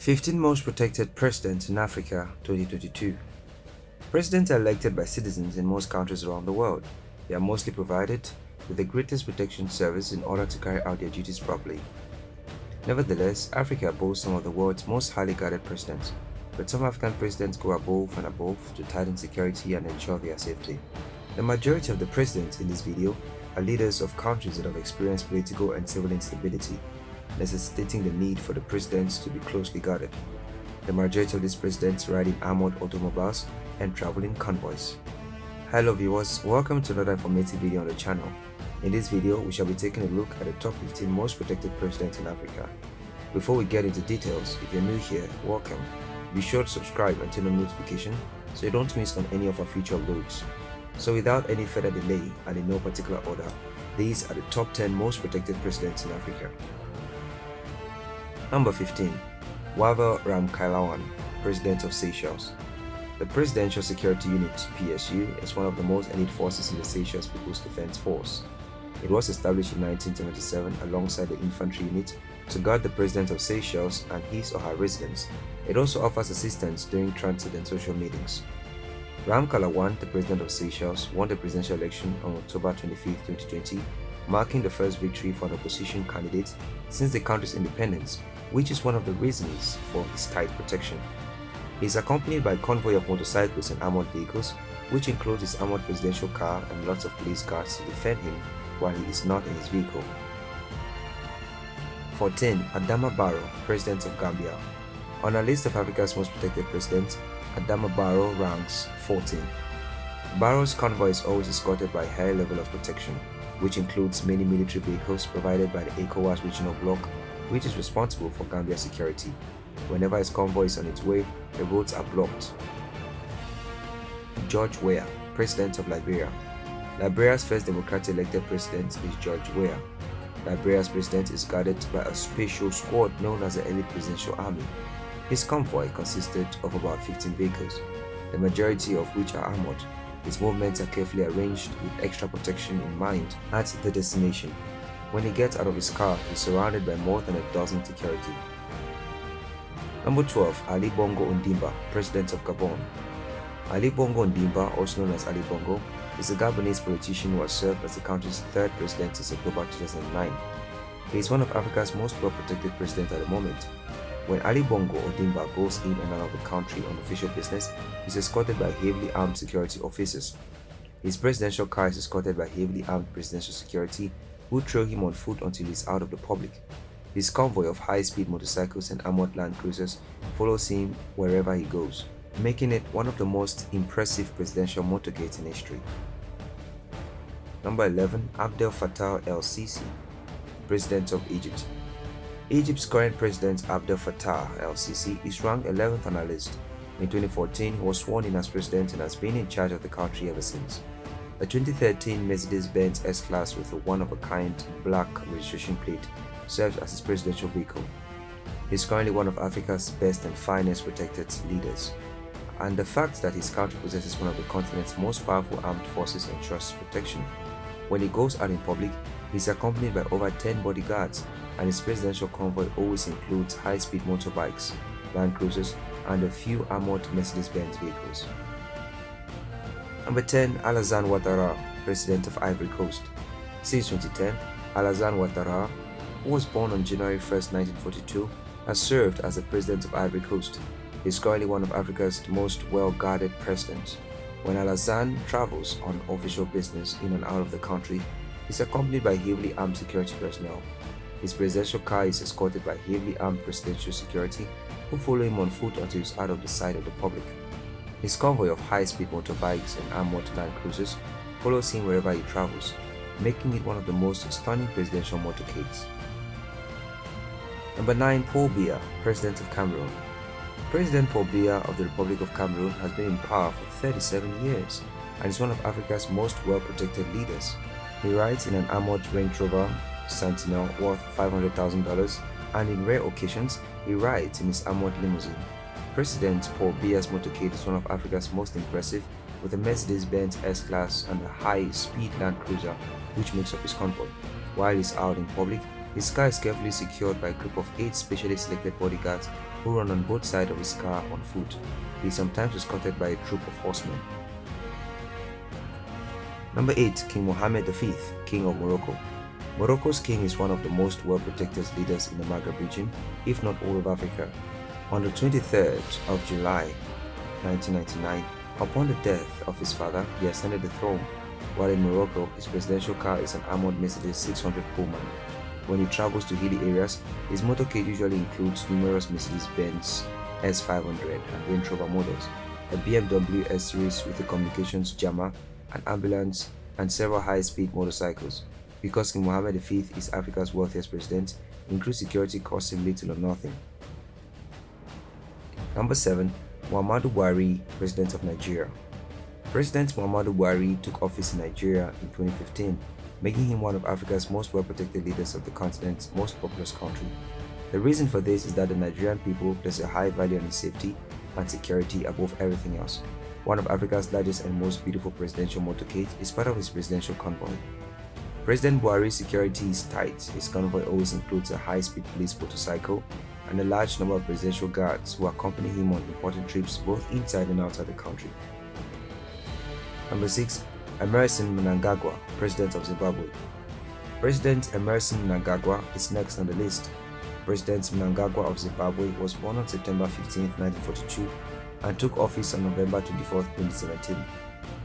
15 Most Protected Presidents in Africa 2022. Presidents are elected by citizens in most countries around the world. They are mostly provided with the greatest protection service in order to carry out their duties properly. Nevertheless, Africa boasts some of the world's most highly guarded presidents, but some African presidents go above and above to tighten security and ensure their safety. The majority of the presidents in this video are leaders of countries that have experienced political and civil instability, necessitating the need for the presidents to be closely guarded. The majority of these presidents ride in armored automobiles and travel in convoys. Hello viewers, welcome to another informative video on the channel. In this video, we shall be taking a look at the top 15 most protected presidents in Africa. Before we get into details, if you're new here, welcome. Be sure to subscribe and turn on notification so you don't miss on any of our future uploads. So without any further delay and in no particular order, these are the top 10 most protected presidents in Africa. Number 15. Wavel Ramkalawan, President of Seychelles. The Presidential Security Unit (PSU) is one of the most elite forces in the Seychelles People's Defense Force. It was established in 1977 alongside the infantry unit to guard the President of Seychelles and his or her residence. It also offers assistance during transit and social meetings. Ramkalawan, the President of Seychelles, won the presidential election on October 25, 2020, marking the first victory for an opposition candidate since the country's independence, which is one of the reasons for his tight protection. He is accompanied by a convoy of motorcycles and armored vehicles, which includes his armored presidential car and lots of police guards to defend him while he is not in his vehicle. 14. Adama Barrow, President of Gambia. On our list of Africa's most protected presidents, Adama Barrow ranks 14. Barrow's convoy is always escorted by a high level of protection, which includes many military vehicles provided by the ECOWAS regional bloc, which is responsible for Gambia's security. Whenever his convoy is on its way, the roads are blocked. Weah, President of Liberia. Liberia's first democratically elected president is Weah. Liberia's president is guarded by a special squad known as the Elite Presidential Army. His convoy consisted of about 15 vehicles, the majority of which are armored. His movements are carefully arranged with extra protection in mind at the destination. When he gets out of his car, he's surrounded by more than a dozen security. Number 12. Ali Bongo Ondimba, President of Gabon. Ali Bongo Ondimba, also known as Ali Bongo, is a Gabonese politician who has served as the country's third president since October 2009. He is one of Africa's most well-protected presidents at the moment. When Ali Bongo Ondimba goes in and out of the country on official business, he is escorted by heavily armed security officers. His presidential car is escorted by heavily armed presidential security who trail him on foot until he is out of the public. His convoy of high-speed motorcycles and armored land cruisers follows him wherever he goes, making it one of the most impressive presidential motorcades in history. Number 11. Abdel Fattah El-Sisi, President of Egypt. Egypt's current president Abdel Fattah El-Sisi is ranked 11th on our list. In 2014, he was sworn in as president and has been in charge of the country ever since. A 2013 Mercedes-Benz S-Class with a one-of-a-kind black registration plate serves as his presidential vehicle. He is currently one of Africa's best and finest protected leaders, and the fact that his country possesses one of the continent's most powerful armed forces ensures protection. When he goes out in public, he is accompanied by over 10 bodyguards, and his presidential convoy always includes high-speed motorbikes, land cruisers, and a few armored Mercedes-Benz vehicles. Number 10. Allasane Ouattara, President of Ivory Coast. Since 2010, Allasane Ouattara, who was born on January 1, 1942, has served as the President of Ivory Coast. He is currently one of Africa's most well-guarded presidents. When Allasane travels on official business in and out of the country, he is accompanied by heavily armed security personnel. His presidential car is escorted by heavily armed presidential security who follow him on foot until he is out of the sight of the public. His convoy of high-speed motorbikes and armored land cruisers follows him wherever he travels, making it one of the most stunning presidential motorcades. Number 9. Paul Biya, President of Cameroon. President Paul Biya of the Republic of Cameroon has been in power for 37 years and is one of Africa's most well-protected leaders. He rides in an armored Range Rover Sentinel worth $500,000, and in rare occasions, he rides in his armored limousine. President Paul Biya's motorcade is one of Africa's most impressive, with a Mercedes-Benz S-Class and a high-speed Land Cruiser, which makes up his convoy. While he's out in public, His car is carefully secured by a group of 8 specially selected bodyguards who run on both sides of his car on foot. He is sometimes escorted by a troop of horsemen. Number 8. King Mohammed V, King of Morocco. Morocco's king is one of the most well-protected leaders in the Maghreb region, if not all of Africa. On the 23rd of July 1999, upon the death of his father, he ascended the throne. While in Morocco, his presidential car is an armored Mercedes 600 Pullman. When he travels to hilly areas, his motorcade usually includes numerous Mercedes-Benz S500 and Range Rover models, a BMW S-Series with a communications jammer, an ambulance, and several high-speed motorcycles. Because King Mohammed V is Africa's wealthiest president, increased security costs him little or nothing. Number 7. Muhammadou Buhari, President of Nigeria. President Muhammadu Buhari took office in Nigeria in 2015, making him one of Africa's most well-protected leaders of the continent's most populous country. The reason for this is that the Nigerian people place a high value on his safety and security above everything else. One of Africa's largest and most beautiful presidential motorcades is part of his presidential convoy. President Buhari's security is tight. His convoy always includes a high-speed police motorcycle and a large number of presidential guards who accompany him on important trips both inside and outside the country. Number 6. Emmerson Mnangagwa, President of Zimbabwe. President Emmerson Mnangagwa is next on the list. President Mnangagwa of Zimbabwe was born on September 15, 1942 and took office on November 24, 2017.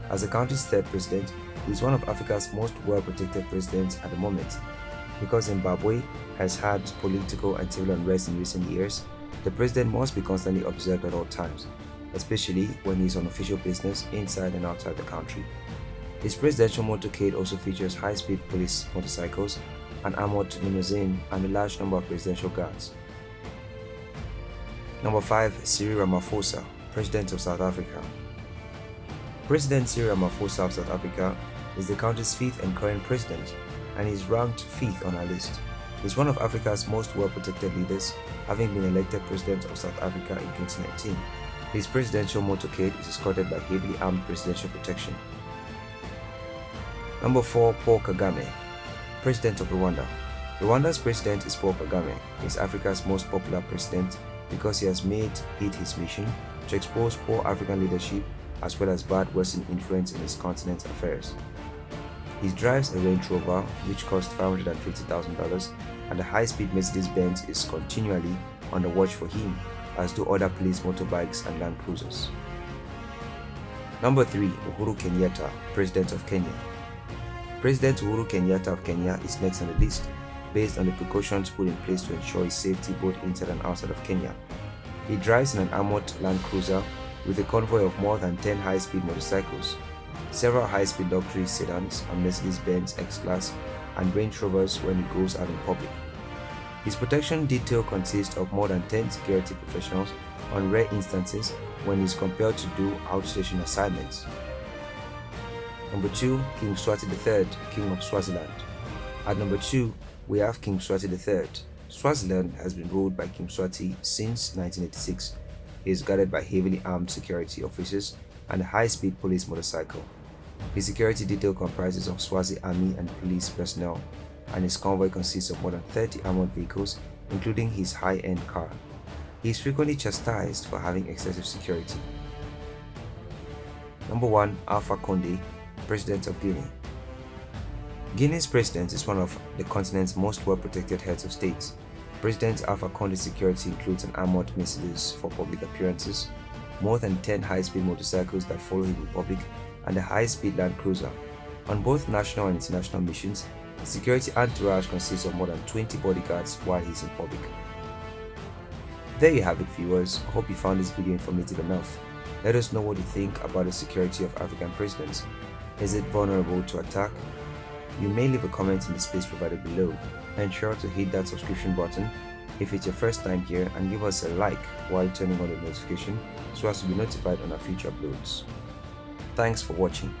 As the country's third president, he is one of Africa's most well-protected presidents at the moment. Because Zimbabwe has had political and civil unrest in recent years, the president must be constantly observed at all times, especially when he is on official business inside and outside the country. His presidential motorcade also features high-speed police motorcycles, an armored limousine, and a large number of presidential guards. Number 5. Cyril Ramaphosa, President of South Africa. President Cyril Ramaphosa of South Africa is the country's 5th and current president, and is ranked 5th on our list. He is one of Africa's most well-protected leaders, having been elected president of South Africa in 2019. His presidential motorcade is escorted by heavily armed presidential protection. Number 4. Paul Kagame, President of Rwanda. Rwanda's president is Paul Kagame. He is Africa's most popular president because he has made it his mission to expose poor African leadership as well as bad Western influence in his continent's affairs. He drives a Range Rover which costs $550,000, and a high-speed Mercedes-Benz is continually on the watch for him, as do other police motorbikes and Land Cruisers. Number 3. Uhuru Kenyatta, President of Kenya. President Uhuru Kenyatta of Kenya is next on the list, based on the precautions put in place to ensure his safety both inside and outside of Kenya. He drives in an armored Land Cruiser with a convoy of more than 10 high-speed motorcycles, several high-speed luxury sedans, and Mercedes-Benz X-Class and Range Rovers when he goes out in public. His protection detail consists of more than 10 security professionals on rare instances when he is compelled to do outstation assignments. Number 2. King Mswatti III, King of Swaziland. At number 2, we have King Mswatti III. Swaziland has been ruled by King Mswatti since 1986. He is guarded by heavily armed security officers and a high-speed police motorcycle. His security detail comprises of Swazi army and police personnel, and his convoy consists of more than 30 armored vehicles, including his high-end car. He is frequently chastised for having excessive security. Number 1. Alpha Conde, President of Guinea. Guinea's president is one of the continent's most well-protected heads of state. President Alpha Conde's security includes an armored Mercedes for public appearances, more than 10 high-speed motorcycles that follow him in public, and a high-speed Land Cruiser. On both national and international missions, the security entourage consists of more than 20 bodyguards while he is in public. There you have it, viewers. I hope you found this video informative enough. Let us know what you think about the security of African presidents. Is it vulnerable to attack? You may leave a comment in the space provided below. Ensure to hit that subscription button if it's your first time here, and give us a like while turning on the notification so as to be notified on our future uploads. Thanks for watching.